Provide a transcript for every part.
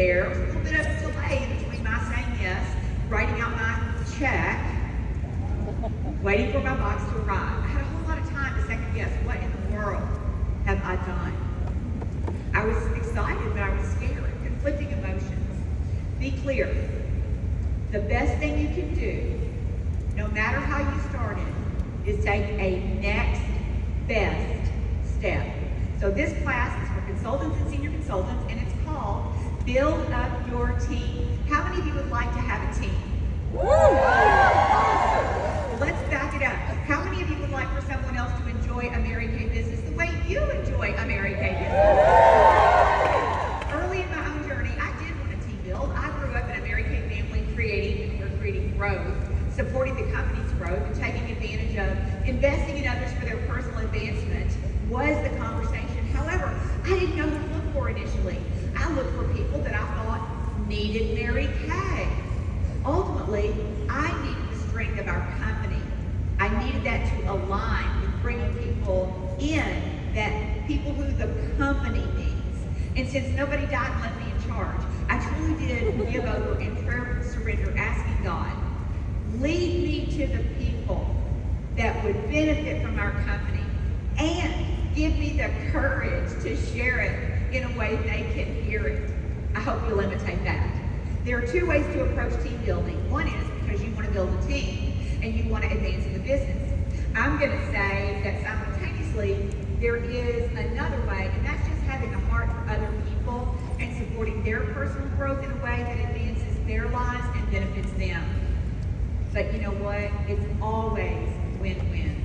there. There was a little bit of a delay in between my saying yes, writing out my check, waiting for my box to arrive. I had a whole lot of time to second guess, what in the world have I done? I was excited, but I was scared, conflicting emotions. Be clear, the best thing you can do, no matter how you started, is take a next best step. So this class is for consultants and senior consultants, and it's called Build Up Your Team. How many of you would like to have a team? Woo! Let's back it up. How many of you would like for someone else to enjoy a Mary Kay business the way you enjoy a Mary Kay business? Early in my own journey, I did want a team build. I grew up in a Mary Kay family creating growth, supporting the company's growth, and taking advantage of investing in others for their personal advancement was the conversation. However, I didn't know who to look for initially. I looked for people that I thought needed Mary Kay. Ultimately, I needed the strength of our company. I needed that to align with bringing people in, that people who the company needs. And since nobody died and left me in charge, I truly did give over in prayer surrender, asking God, lead me to the people that would benefit from our company, and give me the courage to share it in a way they can hear it. I hope you'll imitate that. There are two ways to approach team building. One is because you want to build a team and you want to advance in the business. I'm going to say that simultaneously there is another way, and that's just having a heart for other people and supporting their personal growth in a way that advances their lives and benefits them. But you know what? It's always win-win.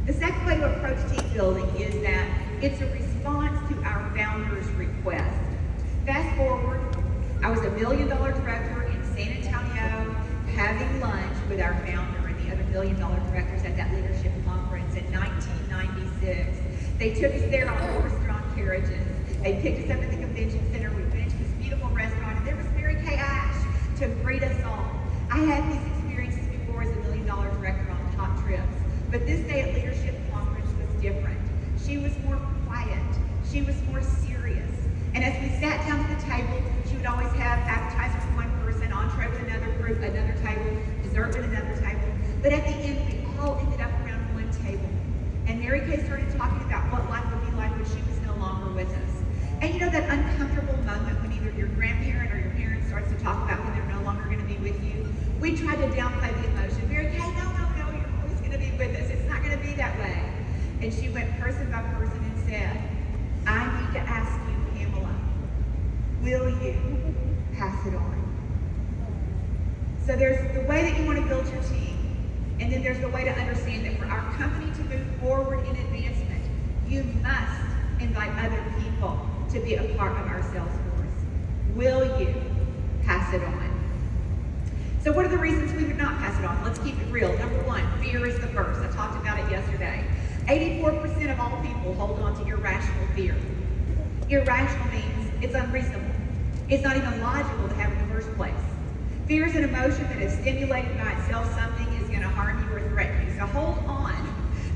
The second way to approach team building is that it's a response to our founder's request. Fast forward, I was $1 million director in San Antonio, having lunch with our founder and the other $1 million directors at that leadership conference in 1996. They took us there on horse-drawn carriages. They picked us up at the convention center. We went to this beautiful restaurant, and there was Mary Kay Ash to greet us all. I had these experiences before as $1 million director on top trips, but this day at leadership conference was different. She was more quiet. She was more serious. And as we sat down at the table, she would always have appetizers for one person, entree with another group, another table, dessert with another table. But at the end, we all ended up around one table. And Mary Kay started talking about what life would be like when she was no longer with us. And you know that uncomfortable moment when either your grandparent or your parent starts to talk about when they're no longer going to be with you? We tried to downplay the emotion. Mary Kay, no, you're always going to be with us. It's not going to be that way. And she went person by person and said, I need to ask you, Pamela, will you pass it on? So there's the way that you want to build your team, and then there's the way to understand that for our company to move forward in advancement, you must invite other people to be a part of our sales force. Will you pass it on? So what are the reasons we would not pass it on? Let's keep it real. Number one, fear is the first. I talked about it yesterday. 84% of all people hold on to irrational fear. Irrational means it's unreasonable. It's not even logical to have in the first place. Fear is an emotion that is stimulated by itself. Something is going to harm you or threaten you. So hold on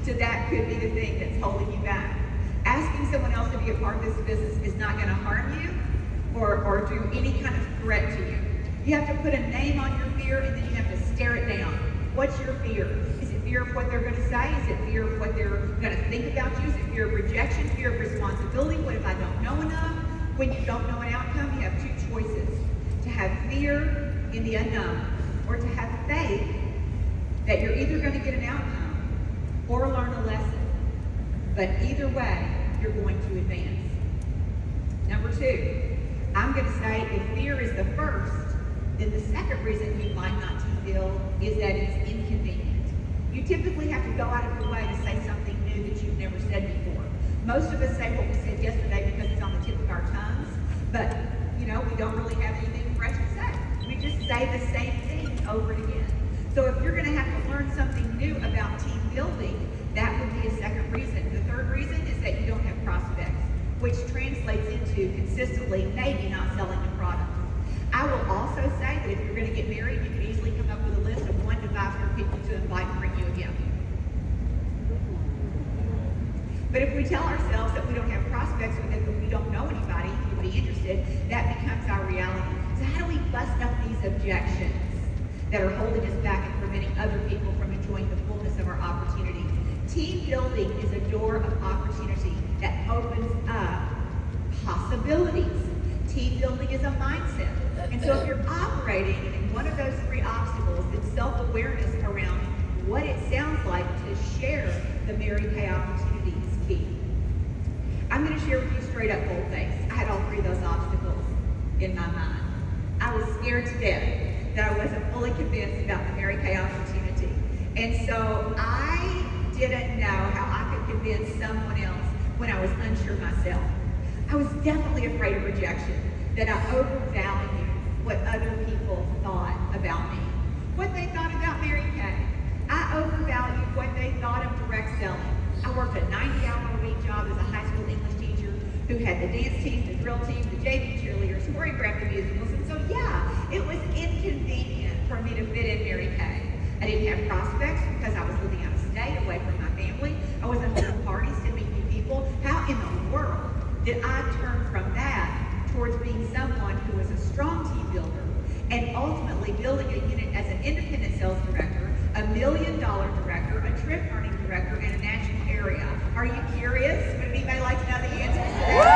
to that could be the thing that's holding you back. Asking someone else to be a part of this business is not going to harm you or do any kind of threat to you. You have to put a name on your fear, and then you have to stare it down. What's your fear? Is it fear of what they're going to say? Is it fear of what they're going to think about you? Is it fear of rejection? Fear of responsibility? What if I don't know enough? When you don't know an outcome, you have two choices. To have fear in the unknown, or to have faith that you're either going to get an outcome or learn a lesson. But either way, you're going to advance. Number two, I'm going to say if fear is the first, then the second reason you might not team build is that it's inconvenient. You typically have to go out of your way to say something new that you've never said before. Most of us say what we said yesterday because it's on the tip of our tongues, but we don't really have anything fresh to say. We just say the same thing over and again. So if you're going to have to learn something new about team building, that would be a second reason. The third reason is that you don't have prospects, which translates into consistently maybe not selling the product. I will also say that if you're going to get married, you can easily come up with a list of 1 to 500 people to invite and bring you a gift. But if we tell ourselves that we don't have prospects or that we don't know anybody who would be interested, that becomes our objections that are holding us back and preventing other people from enjoying the fullness of our opportunities. Team building is a door of opportunity that opens up possibilities. Team building is a mindset. And so if you're operating in one of those three obstacles, then self-awareness around what it sounds like to share the Mary Kay opportunity is key. I'm going to share with you straight up bold face. I had all three of those obstacles in my mind. I was scared to death that I wasn't fully convinced about the Mary Kay opportunity. And so I didn't know how I could convince someone else when I was unsure myself. I was definitely afraid of rejection, that I overvalued what other people thought about me, what they thought about Mary Kay. I overvalued what they thought of direct selling. I worked a 90-hour-a-week job as a high school English teacher who had the dance team, the drill team, the JV cheerleaders, choreographed the musicals. And so, yeah, it was inconvenient for me to fit in Mary Kay. I didn't have prospects because I was living out of state, away from my family. I wasn't holding parties to meet new people. How in the world did I turn from that towards being someone who was a strong team builder and ultimately building a unit as an independent sales director, a $1 million director, a trip earning director in a national area? Are you curious? Would anybody like to know the answer to that?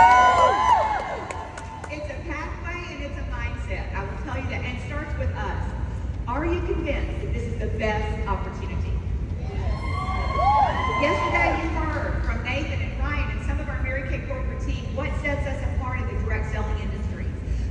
It's a pathway and it's a mindset. I will tell you that. And it starts with us. Are you convinced that this is the best opportunity? Yesterday you heard from Nathan and Ryan and some of our Mary Kay corporate team what sets us apart in the direct selling industry.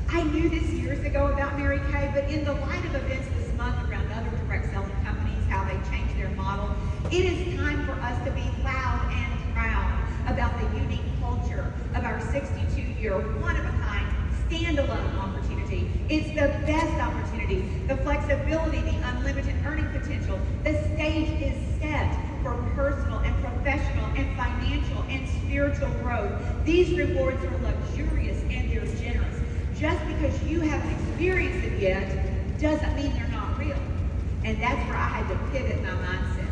I knew this years ago about Mary Kay, but in the light of events this month around other direct selling companies, how they've changed their model, it is time for us to be loud and proud about the unique culture of our 62-year, one-of-a-kind, standalone opportunity. It's the best opportunity. The flexibility, the unlimited earning potential. The stage is set for personal and professional and financial and spiritual growth. These rewards are luxurious and they're generous. Just because you haven't experienced it yet doesn't mean they're not real. And that's where I had to pivot my mindset.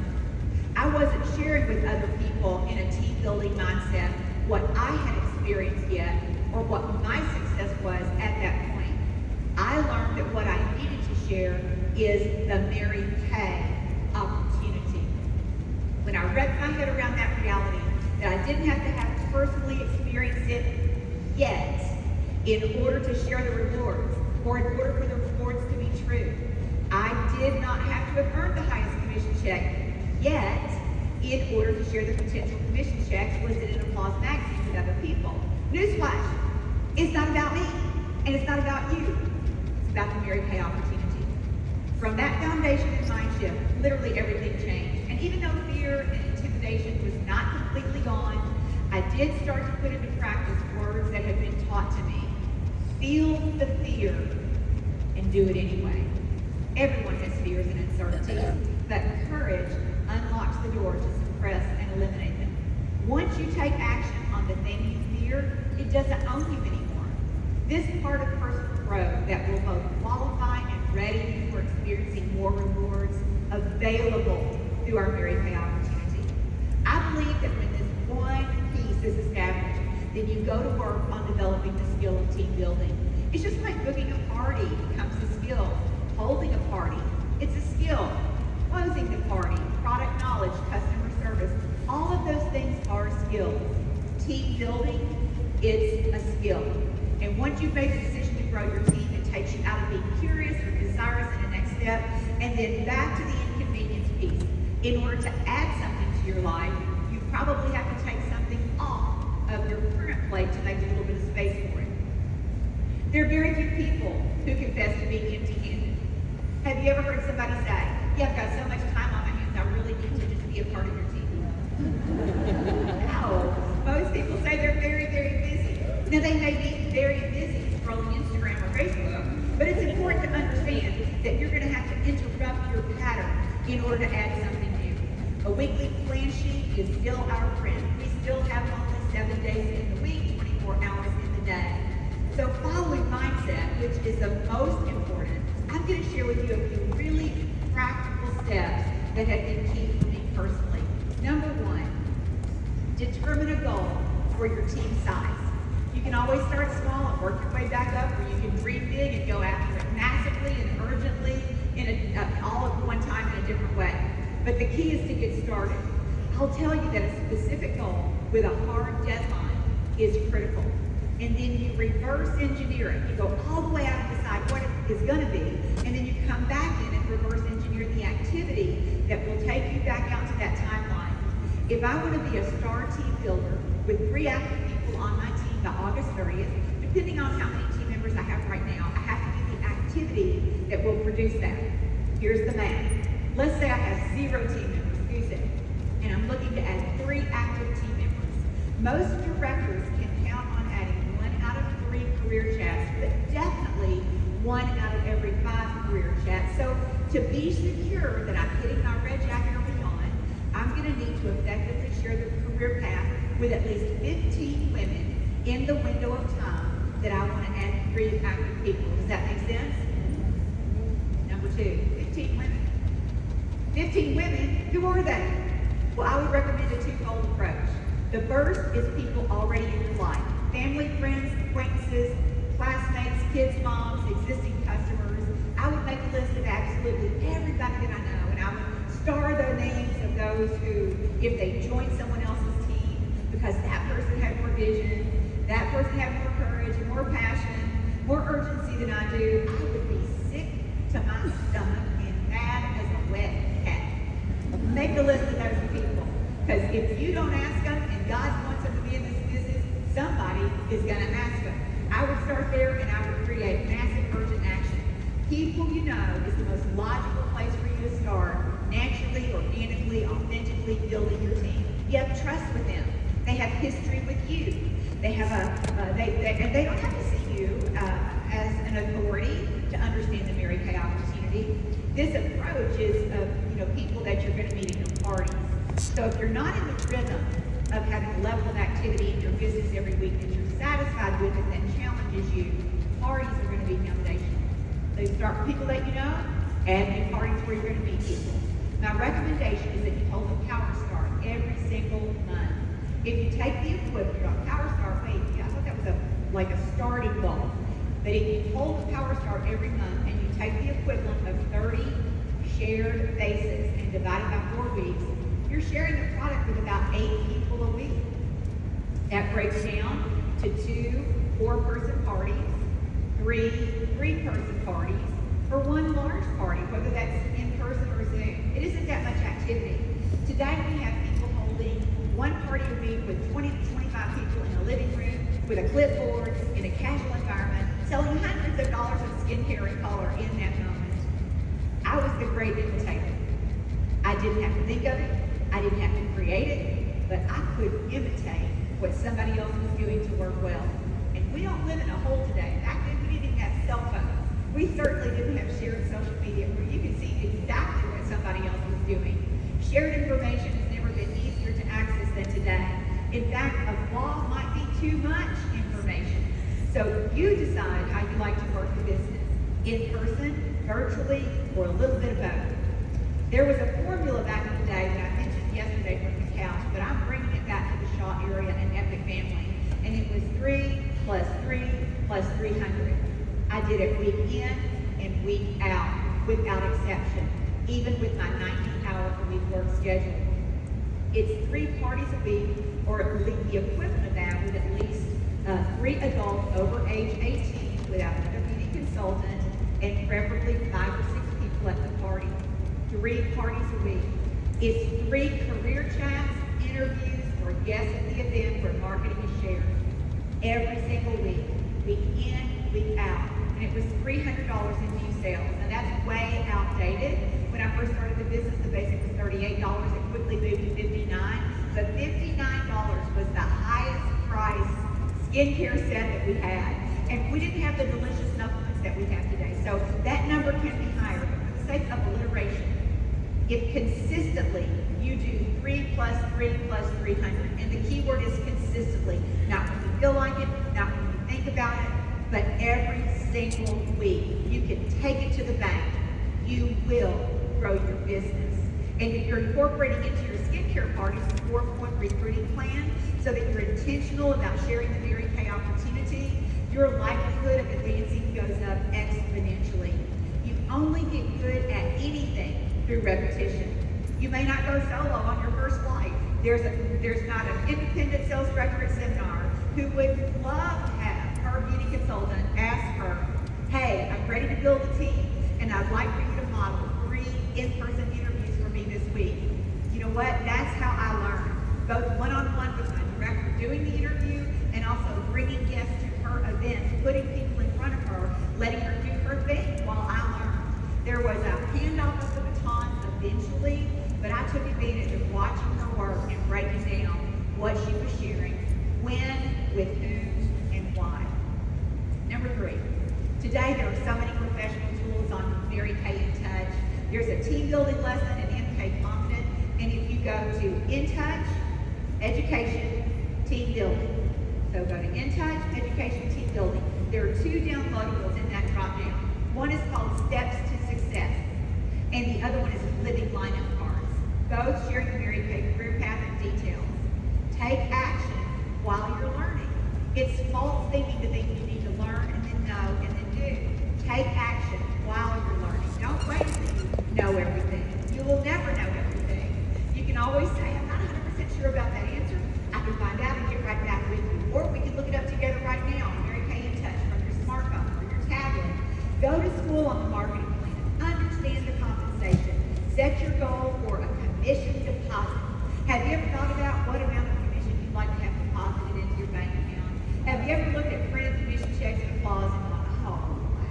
I wasn't sharing with other people in a team building mindset what I had experienced yet or what my success was at that point. I learned that what I needed to share is the Mary Kay opportunity. When I wrapped my head around that reality, that I didn't have to have personally experienced it yet in order to share the rewards, or in order for the rewards to be true. I did not have to have earned the highest commission check yet in order to share the potential commission checks listed in Applause magazine with other people. Newsflash, it's not about me, and it's not about you. It's about the Mary Kay opportunity. From that foundation and mind shift, literally everything changed. And even though fear and intimidation was not completely gone, I did start to put into practice words that had been taught to me. Feel the fear and do it anyway. Everyone has fears and uncertainties, but courage unlocks the door to suppress and eliminate them. Once you take action on the thing you fear, it doesn't own you anymore. This part of personal growth that will both qualify and ready you for experiencing more rewards available through our Mary Kay opportunity. I believe that when this one piece is established, then you go to work on developing the skill of team building. It's just like booking a party becomes a skill. Holding a party, it's a skill. Closing the party, product knowledge, customer service, all of those things are skills. Team building, it's a skill. And once you've made the decision to grow your team, it takes you out of being curious or desirous in the next step, and then back to the inconvenience piece. In order to add something to your life, you probably have to take something off of your current plate to make a little bit of space for it. There are very few people who confess to being empty-handed. Have you ever heard somebody say, yeah, I've got so much time on my hands, I really need to just be a part of your team? No. Most people say they're very, very busy. Now, they may be very busy scrolling Instagram or Facebook, but it's important to understand that you're going to have to interrupt your pattern in order to add something new. A weekly plan sheet is still our friend. We still have only 7 days in the week, 24 hours in the day. So following mindset, which is the most important, I'm going to share with you a few really practical steps that have been key for me personally. Number one, determine a goal for your team size. You can always start small and work your way back up, or you can dream big and go after it. Massive dramatically and urgently all at one time in a different way. But the key is to get started. I'll tell you that a specific goal with a hard deadline is critical. And then you reverse engineer it. You go all the way out and decide what it is going to be, and then you come back in and reverse engineer the activity that will take you back out to that timeline. If I want to be a star team builder with 3 active people on my team by August 30th, depending on how many team members I have right now, I have to do the activity that will produce that. Here's the math. Let's say I have 0 team members, goose egg, and I'm looking to add 3 active team members. Most directors can count on adding 1 out of 3 career chats, but definitely 1 out of every 5 career chats. So to be secure that I'm hitting my red jacket or beyond, I'm going to need to effectively share the career path with at least 15 women in the window of time that I want to add 3 active people. Does that make sense? Number 2, 15 women. 15 women, who are they? Well, I would recommend a twofold approach. The first is people already in your life. Family, friends, acquaintances, classmates, kids' moms, existing customers. I would make a list of absolutely everybody that I know, and I would star the names of those who, if they joined someone else's team, because that person had more vision, that person had more courage, more passion, more urgency than I do, I would be sick to my stomach and mad as a wet cat. Make a list of those people, because if you don't ask them and God wants them to be in this business, somebody is going to ask them. I would start there and I would create massive urgent action. People you know is the most logical place for you to start, naturally, organically, authentically building your team. You have trust with them. They have history with you. They have and they don't have to see you as an authority to understand the Mary Kay opportunity. This approach is people that you're going to meet in your parties. So if you're not in the rhythm of having a level of activity in your business every week that you're satisfied with and that challenges you, parties are going to be foundational. So start with people that you know, and new parties where you're going to meet people. My recommendation is that you hold a power start every single month. If you take the equivalent, you're on power start, I thought that was like a starting goal. But if you hold the power start every month and you take the equivalent of 30 shared bases and divide it by 4 weeks, you're sharing the product with about 8 people a week. That breaks down to 2 4-person parties, 3 3-person parties, or 1 large party, whether that's in person or Zoom. It isn't that much activity. Today we have people holding 1 party a week with 20 to 25 people in a living room with a clipboard in a casual environment, selling hundreds of dollars of skincare and color in that moment. I was the great imitator. I didn't have to think of it. I didn't have to create it, but I could imitate what somebody else was doing to work well. And we don't live in a hole today. Back then, we didn't even have cell phones. We certainly didn't have shared social media where you could see exactly what somebody else was doing. Shared information has never been easier to access than today. In fact, a blog might be too much information. So you decide how you like to work the business, in person, virtually, or a little bit of both. There was a formula back in the day that I mentioned yesterday from the couch, but I'm bringing it back to the Shaw area and Epic family. And it was 3 plus 3 plus 300. I did it week in and week out without exception, even with my 90-hour-a-week work schedule. It's 3 parties a week, or at least the equivalent of that, with at least 3 adults over age 18 without another beauty consultant, and preferably 5 or 6 people at the party. 3 parties a week. It's 3 career chats, interviews, or guests at the event where marketing is shared. Every single week in, week out. And it was $300 in new sales. Now that's way outdated. When I first started the business, the basic was $38. It quickly moved to $59. But $59 was the highest price skincare set that we had. And we didn't have the delicious supplements that we have today. So that number can be higher. But for the sake of alliteration, if consistently you do 3 plus 3 plus 300, and the key word is consistently, not when you feel like it, not when you think about it, but every single week, you can take it to the bank. You will grow your business. And if you're incorporating into your skincare parties a 4-point recruiting plan so that you're intentional about sharing the Mary Kay opportunity, your likelihood of advancing goes up exponentially. only get good at anything through repetition. You may not go solo on your first flight. There's not an independent sales director at seminar who would love to have her beauty consultant ask her, hey, I'm ready to build a team, and I'd like for you to model 3 in-person interviews for me this week. You know what? That's how I learn, both one-on-one with my director doing the interview and also bringing guests to her events, putting people in front of her, letting her do her thing while I learn. There was a handoff of the baton eventually, but I took advantage of watching her work and breaking down what she was sharing, when, with whom, and why. Number 3, today there are so many professional tools on Mary Kay In Touch. There's a team building lesson in MK Confident, and if you go to In Touch, Education, Team Building. So go to In Touch, Education, Team Building. There are 2 downloadables in that drop down. One is called Steps to Success, and the other one is Living Lineup Cards. Both share the Mary Kay career path and details. Take action while you're learning. It's false thinking to think you need to learn and then know and then do. Take action while you're learning. Don't wait until you know everything. You will never know everything. You can always say, I'm not 100% sure about that answer. I can find out and get right back with you. Or we can look it up together right now on Mary Kay In Touch from your smartphone or your tablet. Go to school on the marketing plan. Understand the compensation. Set your goal for a commission deposit. Have you ever thought about what amount of commission you'd like to have deposited into your bank account? Have you ever looked at printed commission checks and applause and gone, oh,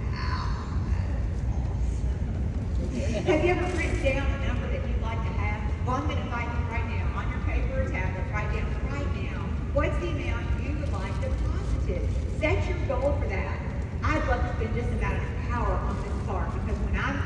wow, that's awesome? Have you ever written down a number that you'd like to have? Well, I'm going to invite you right now on your paper or tablet, write down right now, what's the amount you would like deposited? Set your goal for that. I'd love to spend just about an hour on this part because when I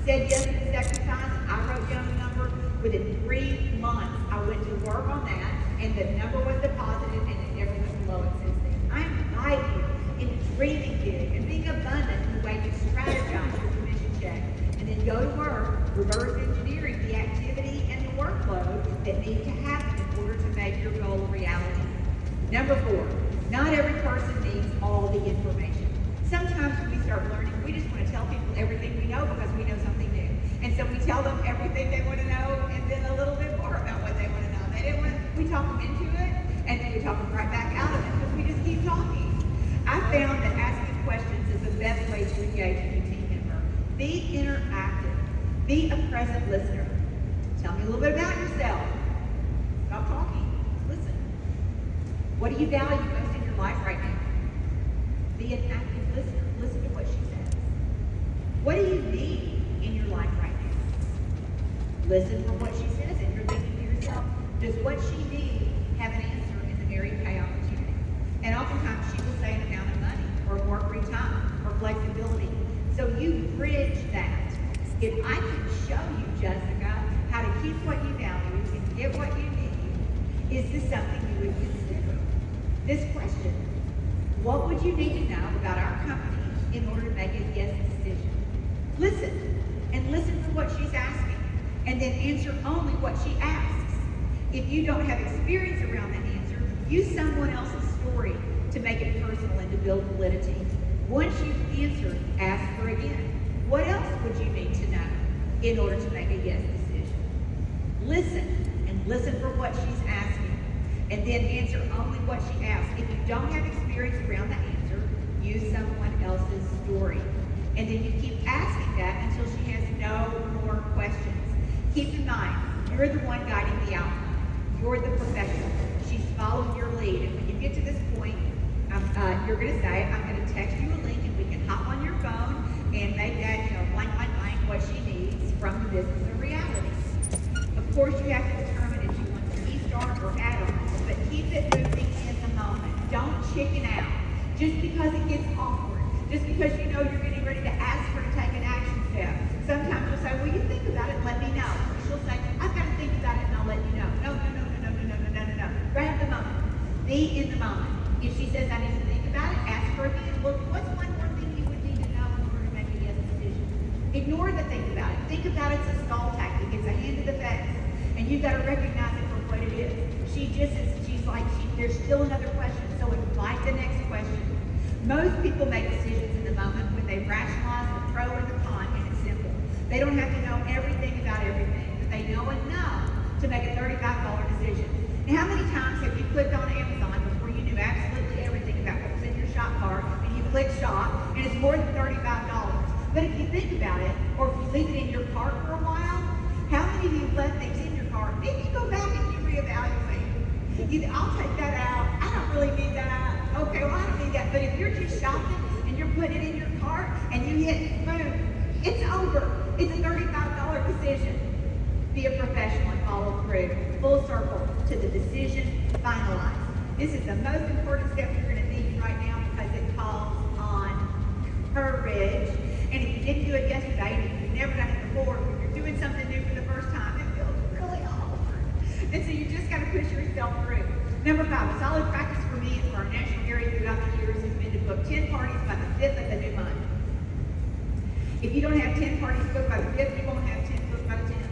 said yes to this exercise, I wrote down a number. Within 3 months, I went to work on that, and the number was deposited, and it never went below it since then. I invite you into dreaming big and being abundant in the way you strategize your commission check, and then go to work, reverse engineering the activity and the workload that need to happen in order to make your goal a reality. Number 4, not every person needs all the information. Sometimes when we start learning, we just want to tell people everything we know because we know something new. And so we tell them everything they want to know and then a little bit more about what they want to know. They didn't want to, we talk them into it and then we talk them right back out of it because we just keep talking. I found that asking questions is the best way to engage a new team member. Be interactive. Be a present listener. Tell me a little bit about yourself. Stop talking. Listen. What do you value most in your life right now? Be an active listener. Listen to what she says. What do you need in your life right now? Listen for what she says, and you're thinking to yourself, does what she needs have an answer in the Mary Kay opportunity? And oftentimes she will say an amount of money, or more free time, or flexibility. So you bridge that. If I can show you, Jessica, how to keep what you value and get what you need, is this something you would consider? This question, what would you need to know about our company in order to make a yes decision? Listen, and listen for what she's asking, and then answer only what she asks. If you don't have experience around that answer, use someone else's story to make it personal and to build validity. Once you've answered, ask her again. What else would you need to know in order to make a yes decision? Listen, and listen for what she's asking, and then answer only what she asks. If you don't have experience around the answer, use someone else's story. And then you keep asking that until she has no more questions. Keep in mind, you're the one guiding the outcome. You're the professional. She's following your lead. And when you get to this point, you're going to say, I'm going to text you a link and we can hop on your phone and make that, blank, blank, blank, what she needs from the business a reality. Of course, you have to determine if you want to restart or add on, but keep it moving in the moment. Don't chicken out. Just because it gets awkward, just because you know you're getting ready to ask her to take an action step. Sometimes you'll say, well, you think about it and let me know. Or she'll say, I've got to think about it and I'll let you know. No. Grab the moment. Be in the moment. If she says, I need to think about it, ask her again. Well, what's one more thing you would need to know in order to make a yes decision? Ignore the think about it. Think about it's a stall tactic. It's a hand to the face. And you've got to recognize it for what it is. There's still another question. So invite the next question. Most people make decisions in the moment when they rationalize the pro and the con, and it's They don't have to know everything about everything, but they know enough to make a $35 decision. Now, how many times have you clicked on Amazon before you knew absolutely everything about what was in your shop cart, and you click shop, and it's more than $35? But if you think about it, or if you leave it in your cart for a while, how many of you left things in your cart? Maybe you go back and you reevaluate. I'll take that out. I don't really need that. Okay, well, I don't need that. But if you're just shopping and you're putting it in your cart and you hit boom, it's over. It's a $35 decision. Be a professional and follow through. Full circle to the decision finalized. This is the most important step you're going to need right now because it calls on courage. And if you didn't do it yesterday, and if you've never done it before, if you're doing something new for the first time, it feels really hard. And so you just got to push yourself through. Number 5, a solid practice for me and for our national area throughout the years has been to book 10 parties by the 5th of the new month. If you don't have 10 parties booked by the 5th, you won't have 10 booked by the 10th.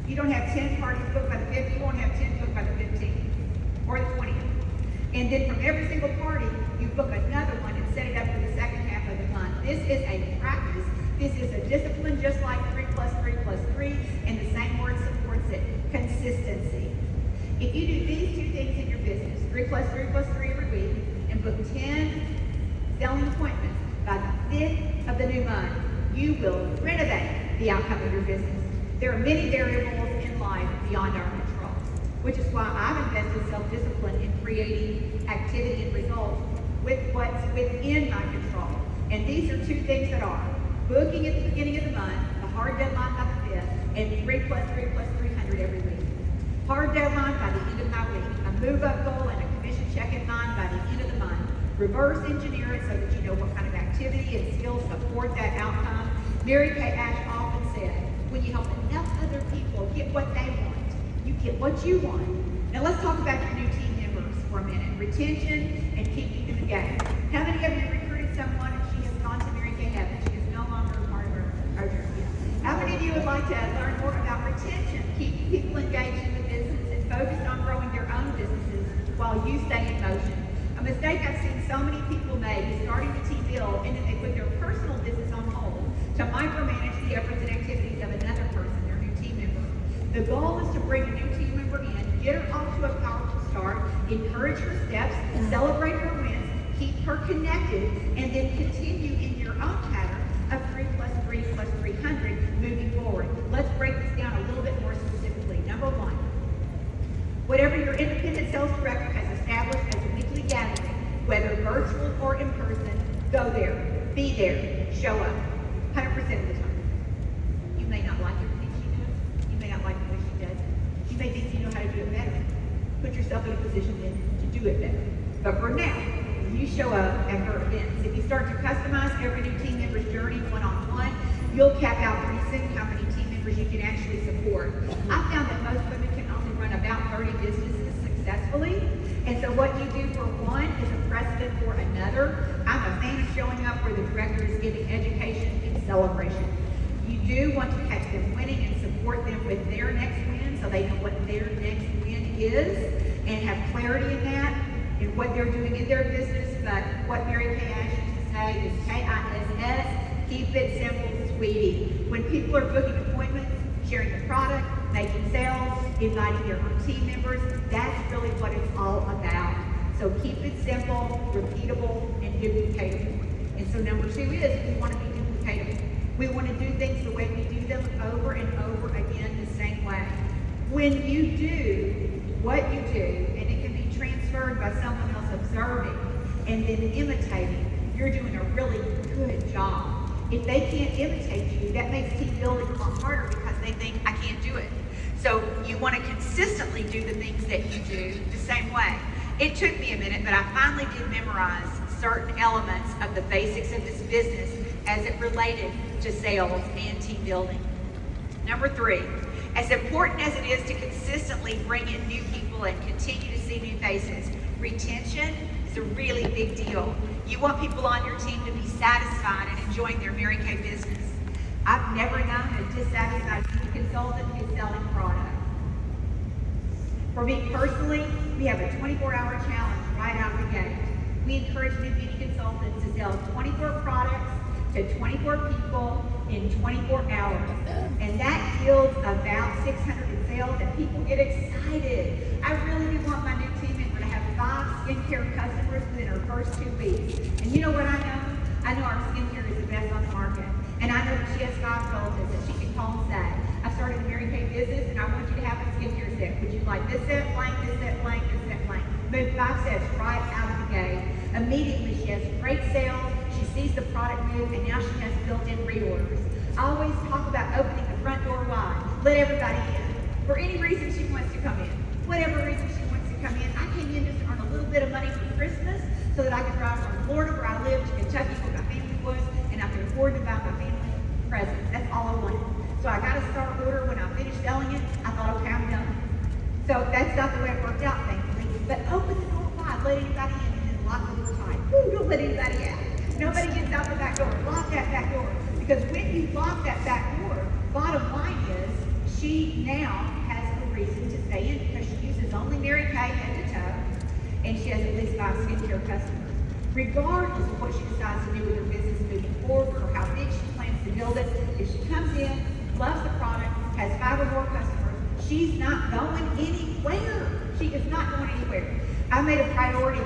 If you don't have 10 parties booked by the 5th, you won't have 10 booked by the 15th or the 20th. And then from every single party, you book another one and set it up for the second half of the month. This is a practice. This is a discipline, just like 3 plus 3 plus 3, and the same word supports it, consistency. If you do these 2 things in your business, 3 plus 3 plus 3 every week, and book 10 selling appointments by the 5th of the new month, you will renovate the outcome of your business. There are many variables in life beyond our control, which is why I've invested self-discipline in creating activity and results with what's within my control. And these are 2 things that are booking at the beginning of the month, the hard deadline by the 5th, and 3 plus 3 plus 300 every week. Hard deadline by the end of my week, a move-up goal and a commission check in mind by the end of the month. Reverse engineer it so that you know what kind of activity and skills support that outcome. Mary Kay Ash often said, when you help enough other people get what they want, you get what you want. Now let's talk about your new team members for a minute. Retention and keeping them engaged. How many of you recruited someone and she has gone to Mary Kay Heaven? She is no longer a part of our journey. How many of you would like to learn more about retention, keeping people engaged in the business and focused on growing their own businesses while you stay in motion? A mistake I've seen so many people make is starting to team build and then they put their personal business on hold to micromanage the efforts and activities of another person, their new team member. The goal is to bring a new team member in, get her off to a powerful start, encourage her steps, celebrate her wins, keep her connected, and then continue in your own pattern of 3 plus 3 plus 300 moving forward. Let's break this down a little bit more specifically. Number 1, whatever your independent sales director has established as a weekly gathering, whether virtual or in person, go there, be there, show up, 100% of the time. You may not like everything she does. You may not like the way she does it. You may think you know how to do it better. Put yourself in a position then to do it better. But for now, you show up at her events. If you start to customize every new team member's journey one-on-one, you'll cap out pretty soon how many team members you can actually support. I found that most women can only run about 30 businesses successfully. And so what you do for one is a precedent for another. I'm a fan of showing up where the director is giving education and celebration. You do want to catch them winning and support them with their next win so they know what their next win is and have clarity in that and what they're doing in their business. But what Mary Kay Ash used to say is KISS, keep it simple, sweetie. When people are booking appointments, sharing the product, making sales, inviting their own team members, that's really what it's all about. So keep it simple, repeatable, and duplicatable. And so number 2 is we want to be duplicatable. We want to do things the way we do them over and over again the same way. When you do what you do, and it can be transferred by someone else observing and then imitating, you're doing a really good job. If they can't imitate you, that makes team building a lot harder because they think, I can't do it. So you want to consistently do the things that you do the same way. It took me a minute, but I finally did memorize certain elements of the basics of this business as it related to sales and team building. Number 3, as important as it is to consistently bring in new people and continue to see new faces, retention is a really big deal. You want people on your team to be satisfied and enjoying their Mary Kay business. I've never known a dissatisfied beauty consultant who's selling product. For me personally, we have a 24-hour challenge right out of the gate. We encourage new beauty consultants to sell 24 products to 24 people in 24 hours. And that yields about 600 in sales, and people get excited. I really do want my new team member to have 5 skincare customers within her first 2 weeks. And you know what I know? I know our skincare is the best on the market. And I know that she has 5 relatives that she can call and say, I started a Mary Kay business and I want you to have a skincare set. Would you like this set blank, this set blank, this set blank? Move 5 sets right out of the gate. Immediately she has great sales, she sees the product move, and now she has built-in reorders. I always talk about opening the front door wide. Let everybody in. For any reason she wants to come in. Whatever reason she wants to come in. I came in just to earn a little bit of money for Christmas so that I could drive from Florida, where I live, to Kentucky, where my family was, and I could afford to buy my family presents. That's all I wanted. So I got a start order. When I finished selling it, I thought, okay, I'm done. So that's not the way it worked out, thankfully. But open the door wide, let anybody in, and then lock the door tight. Woo, don't let anybody out. Nobody gets out the back door. Lock that back door. Because when you lock that back door, bottom line is, she now has a reason to stay in because she uses only Mary Kay head to toe, and she has at least 5 skincare customers. Regardless of what she decides to do with her business moving forward or how big she plans to build it, if she comes in, loves the product, has 5 or more customers, she's not going anywhere. She is not going anywhere. I made a priority of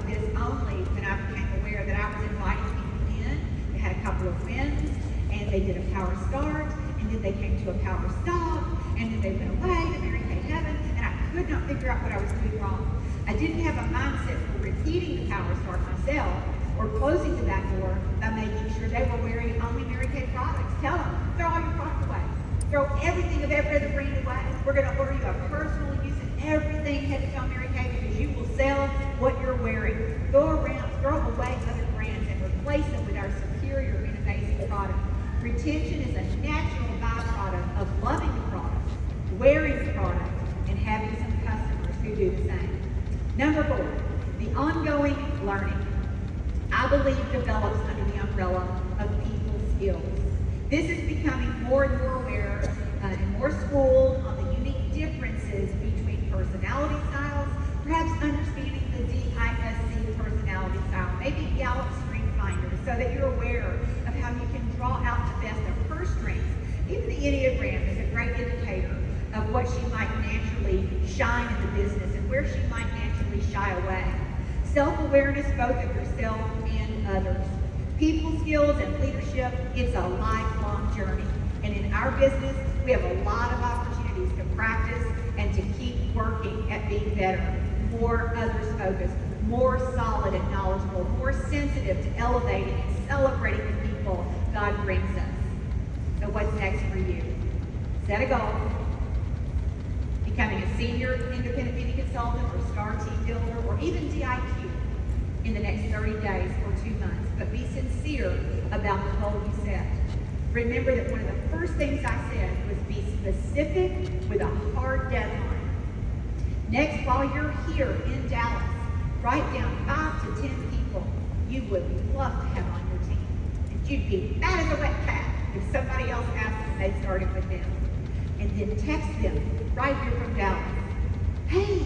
this only when I became aware that I was inviting people in. They had a couple of wins, and they did a power start, and then they came to a power stop, and then they went away to Mary Kay heaven, and I could not figure out what I was doing wrong. I didn't have a mindset for repeating the power start myself or closing the back door by making sure they were wearing only Mary Kay products. Tell them, throw all your product away. Throw everything of every other brand away. We're going to order you a personal use of everything head to toe Mary Kay because you will sell what you're wearing. Throw away other brands and replace them with our superior and amazing product. Retention is a natural byproduct of loving the product, wearing the product, and having some customers who do the same. Number 4, the ongoing learning. I believe develops under the umbrella of people skills. This is becoming more and more aware and more schooled on the unique differences between personality styles, perhaps understanding the DISC personality style, maybe Gallup Strength Finder, so that you're aware of how you can draw out the best of her strengths. Even the Enneagram is a great indicator of what she might naturally shine in the business and where she might naturally shy away. Self-awareness both of yourself and others. People skills and leadership, it's a lifelong journey. And in our business, we have a lot of opportunities to practice and to keep working at being better, more others focused, more solid and knowledgeable, more sensitive to elevating and celebrating the people God brings us. So what's next for you? Set a goal. Becoming a senior independent beauty consultant or star team builder or even DIQ in the next 30 days or 2 months. But be sincere about the goal you set. Remember that one of the first things I said was be specific with a hard deadline. Next, while you're here in Dallas, write down 5 to 10 people you would love to have on your team. And you'd be mad as a wet cat if somebody else asked if they started with them. And then text them right here from Dallas. Hey,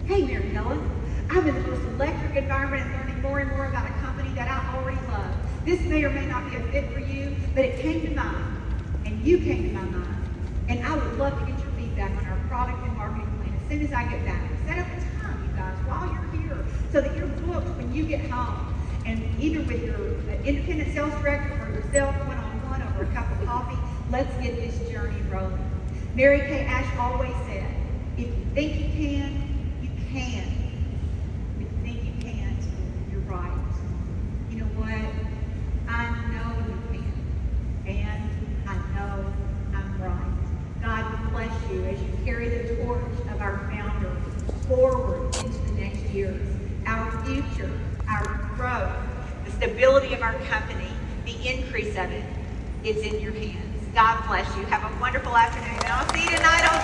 Mary Helen, I'm in the most electric environment and learning more and more about a company that I already love. This may or may not be a fit for you, but it came to mind, and you came to my mind. And I would love to get your feedback on our product and marketing plan as soon as I get back. Set up a time, you guys, while you're here, so that you're booked when you get home. And either with your independent sales director or yourself one-on-one over a cup of coffee, let's get this journey rolling. Mary Kay Ash always said, if you think you can, you can. If you think you can't, you're right. You know what? I know you can. And I know I'm right. God bless you as you carry the torch of our founder forward into the next years. Our future, our growth, the stability of our company, the increase of it, it's in your hands. God bless you. Have a wonderful afternoon. And I'll see you tonight on